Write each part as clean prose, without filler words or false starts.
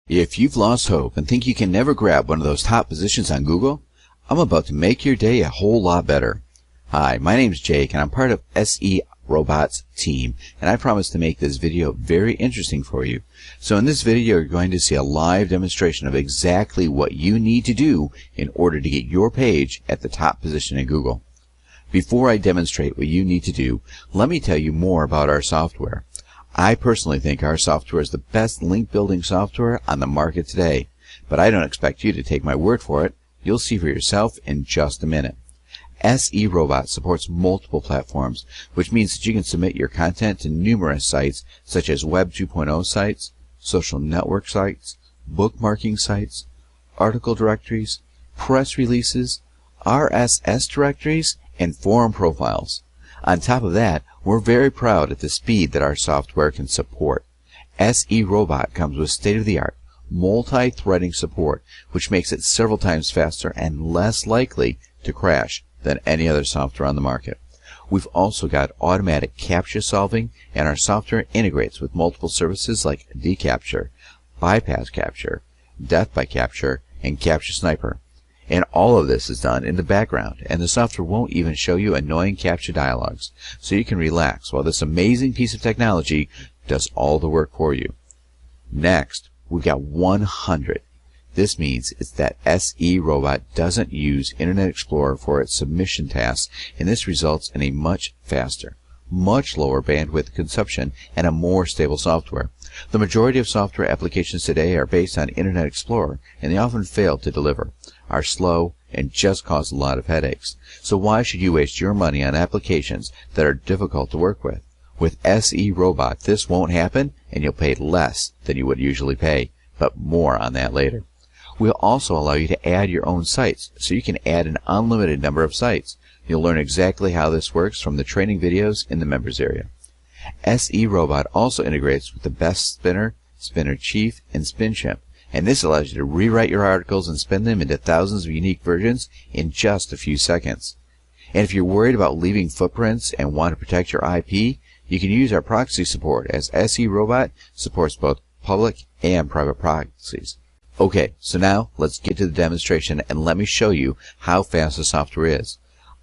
If you've lost hope and think you can never grab one of those top positions on Google, I'm about to make your day a whole lot better. Hi, my name's Jake and I'm part of SERobot's team, and I promise to make this video very interesting for you. So in this video you're going to see a live demonstration of exactly what you need to do in order to get your page at the top position in Google. Before I demonstrate what you need to do, let me tell you more about our software. I personally think our software is the best link building software on the market today, but I don't expect you to take my word for it. You'll see for yourself in just a minute. SERobot supports multiple platforms, which means that you can submit your content to numerous sites such as Web 2.0 sites, social network sites, bookmarking sites, article directories, press releases, RSS directories, and forum profiles. On top of that, we're very proud at the speed that our software can support. SERobot comes with state-of-the-art multi-threading support, which makes it several times faster and less likely to crash than any other software on the market. We've also got automatic CAPTCHA solving, and our software integrates with multiple services like deCAPTCHA, bypass capture, death by capture, and CAPTCHA sniper. And all of this is done in the background, and the software won't even show you annoying CAPTCHA dialogues, so you can relax while this amazing piece of technology does all the work for you. Next, we've got 100. This means it's that SERobot doesn't use Internet Explorer for its submission tasks, and this results in a much faster, much lower bandwidth consumption and a more stable software. The majority of software applications today are based on Internet Explorer, and they often fail to deliver, are slow, and just cause a lot of headaches. So why should you waste your money on applications that are difficult to work with? With SERobot, this won't happen, and you'll pay less than you would usually pay, but more on that later. We'll also allow you to add your own sites, so you can add an unlimited number of sites. You'll learn exactly how this works from the training videos in the members area. SERobot also integrates with the Best Spinner, Spinner Chief, and SpinChimp, and this allows you to rewrite your articles and spin them into thousands of unique versions in just a few seconds. And if you're worried about leaving footprints and want to protect your IP, you can use our proxy support, as SERobot supports both public and private proxies. Okay, so now let's get to the demonstration and let me show you how fast the software is.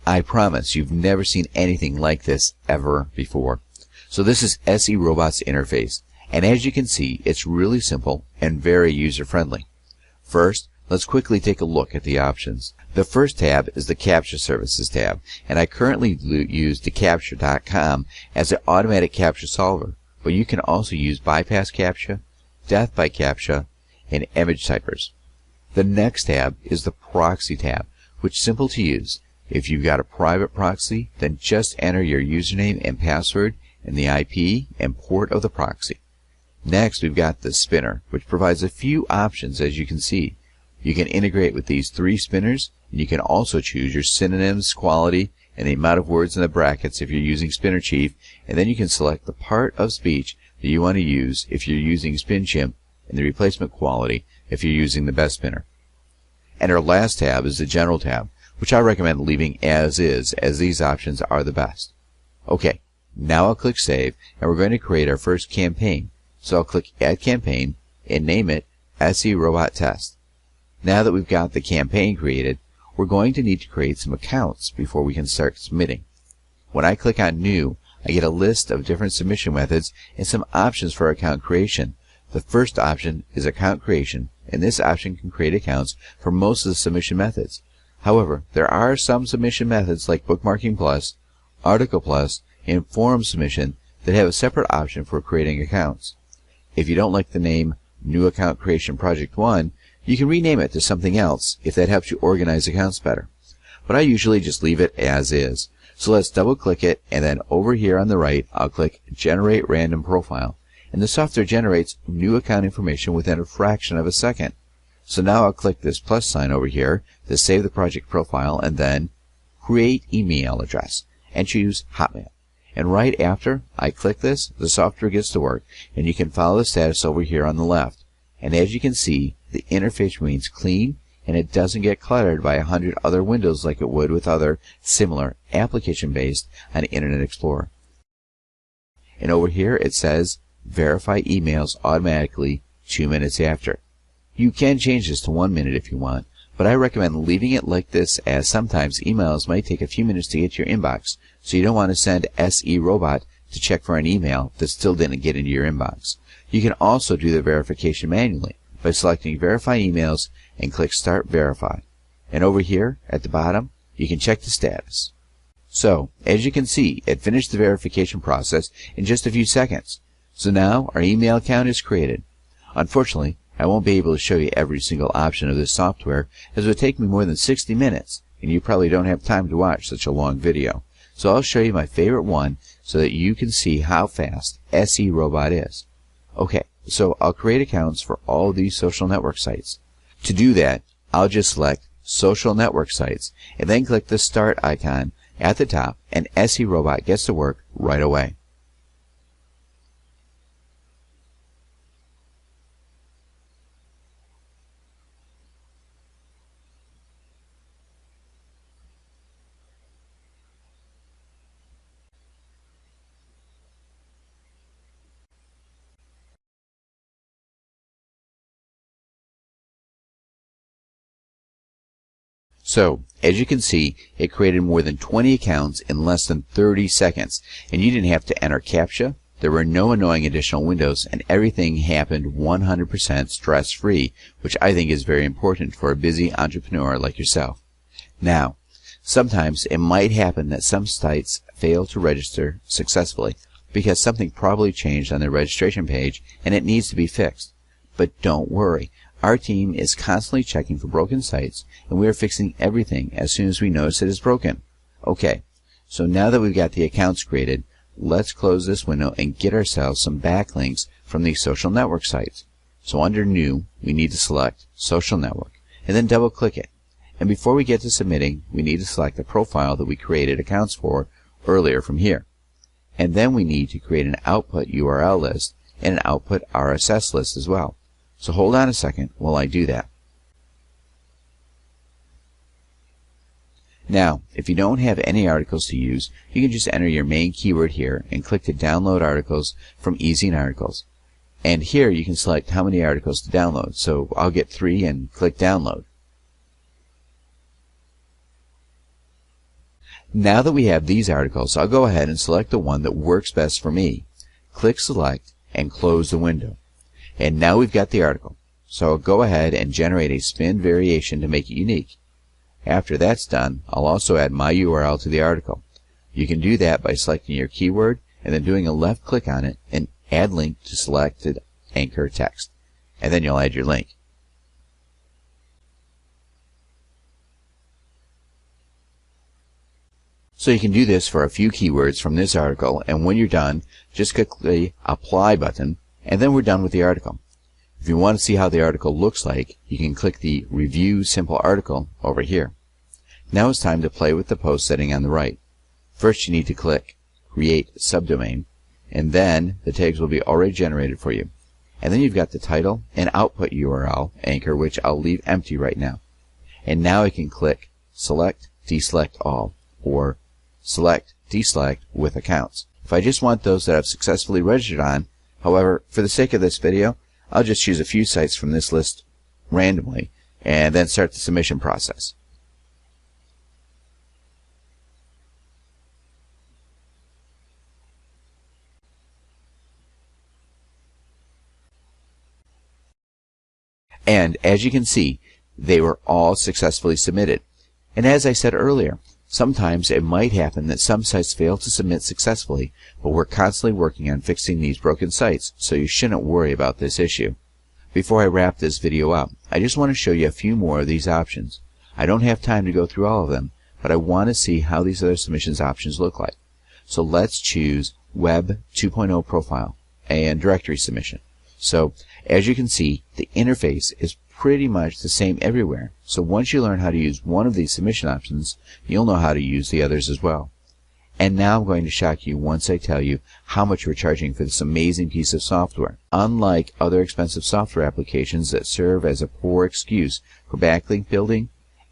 I promise you've never seen anything like this ever before. So this is SERobot's interface, and as you can see, it's really simple and very user-friendly. First, let's quickly take a look at the options. The first tab is the CAPTCHA Services tab, and I currently use deCAPTCHA.com as an automatic CAPTCHA solver, but you can also use bypass CAPTCHA, death by CAPTCHA, and image typers. The next tab is the Proxy tab, which is simple to use. If you've got a private proxy, then just enter your username and password and the IP and port of the proxy. Next, we've got the Spinner, which provides a few options, as you can see. You can integrate with these 3 spinners, and you can also choose your synonyms, quality, and the amount of words in the brackets if you're using Spinner Chief, and then you can select the part of speech that you want to use if you're using SpinChimp, and the replacement quality if you're using the Best Spinner. And our last tab is the General tab, which I recommend leaving as is, as these options are the best. Okay, now I'll click Save, and we're going to create our first campaign. So I'll click Add Campaign and name it SERobot Test. Now that we've got the campaign created, we're going to need to create some accounts before we can start submitting. When I click on New, I get a list of different submission methods and some options for account creation. The first option is account creation, and this option can create accounts for most of the submission methods. However, there are some submission methods like Bookmarking Plus, Article Plus, and Forum Submission that have a separate option for creating accounts. If you don't like the name New Account Creation Project 1, you can rename it to something else if that helps you organize accounts better. But I usually just leave it as is. So let's double click it, and then over here on the right, I'll click Generate Random Profile. And the software generates new account information within a fraction of a second. So now I'll click this plus sign over here to save the project profile, and then Create Email Address, and choose Hotmail. And right after I click this, the software gets to work, and you can follow the status over here on the left. And as you can see, the interface remains clean, and it doesn't get cluttered by 100 other windows like it would with other similar application-based on Internet Explorer. And over here it says verify emails automatically 2 minutes after. You can change this to 1 minute if you want, but I recommend leaving it like this, as sometimes emails might take a few minutes to get to your inbox, so you don't want to send SERobot to check for an email that still didn't get into your inbox. You can also do the verification manually by selecting Verify Emails and click Start Verify. And over here at the bottom, you can check the status. So, as you can see, it finished the verification process in just a few seconds. So now our email account is created. Unfortunately, I won't be able to show you every single option of this software, as it would take me more than 60 minutes, and you probably don't have time to watch such a long video. So I'll show you my favorite one so that you can see how fast SERobot is. Okay, so I'll create accounts for all of these social network sites. To do that, I'll just select Social Network Sites, and then click the Start icon at the top, and SERobot gets to work right away. So, as you can see, it created more than 20 accounts in less than 30 seconds, and you didn't have to enter CAPTCHA, there were no annoying additional windows, and everything happened 100% stress-free, which I think is very important for a busy entrepreneur like yourself. Now, sometimes it might happen that some sites fail to register successfully because something probably changed on their registration page and it needs to be fixed. But don't worry. Our team is constantly checking for broken sites, and we are fixing everything as soon as we notice it is broken. Okay, so now that we've got the accounts created, let's close this window and get ourselves some backlinks from these social network sites. So under New, we need to select Social Network, and then double-click it. And before we get to submitting, we need to select the profile that we created accounts for earlier from here. And then we need to create an output URL list and an output RSS list as well. So hold on a second while I do that. Now, if you don't have any articles to use, you can just enter your main keyword here and click to download articles from Easy Articles. And here you can select how many articles to download. So I'll get 3 and click download. Now that we have these articles, I'll go ahead and select the one that works best for me. Click Select and close the window. And now we've got the article. So I'll go ahead and generate a spin variation to make it unique. After that's done, I'll also add my URL to the article. You can do that by selecting your keyword and then doing a left click on it and add link to selected anchor text. And then you'll add your link. So you can do this for a few keywords from this article, and when you're done, just click the Apply button, and then we're done with the article. If you want to see how the article looks like, you can click the Review Simple Article over here. Now it's time to play with the post setting on the right. First you need to click Create Subdomain, and then the tags will be already generated for you. And then you've got the title and output URL anchor, which I'll leave empty right now. And now I can click Select, Deselect All, or Select, Deselect with Accounts. If I just want those that I've successfully registered on, however, for the sake of this video, I'll just choose a few sites from this list randomly and then start the submission process. And as you can see, they were all successfully submitted. And as I said earlier, sometimes it might happen that some sites fail to submit successfully, but we're constantly working on fixing these broken sites, so you shouldn't worry about this issue. Before I wrap this video up, I just want to show you a few more of these options. I don't have time to go through all of them, but I want to see how these other submissions options look like. So let's choose Web 2.0 Profile and Directory Submission. So as you can see, the interface is pretty much the same everywhere. So once you learn how to use one of these submission options, you'll know how to use the others as well. And now I'm going to shock you once I tell you how much we're charging for this amazing piece of software. Unlike other expensive software applications that serve as a poor excuse for backlink building,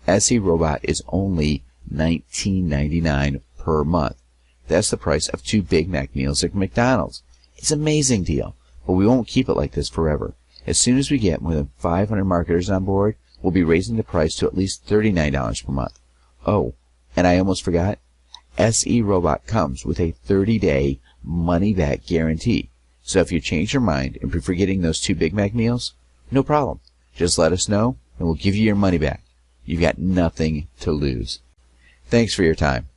SERobot is only $19.99 per month. That's the price of 2 Big Mac meals at McDonald's. It's an amazing deal, but we won't keep it like this forever. As soon as we get more than 500 marketers on board, we'll be raising the price to at least $39 per month. Oh, and I almost forgot. SERobot comes with a 30-day money-back guarantee. So if you change your mind and prefer getting those 2 Big Mac meals, no problem. Just let us know, and we'll give you your money back. You've got nothing to lose. Thanks for your time.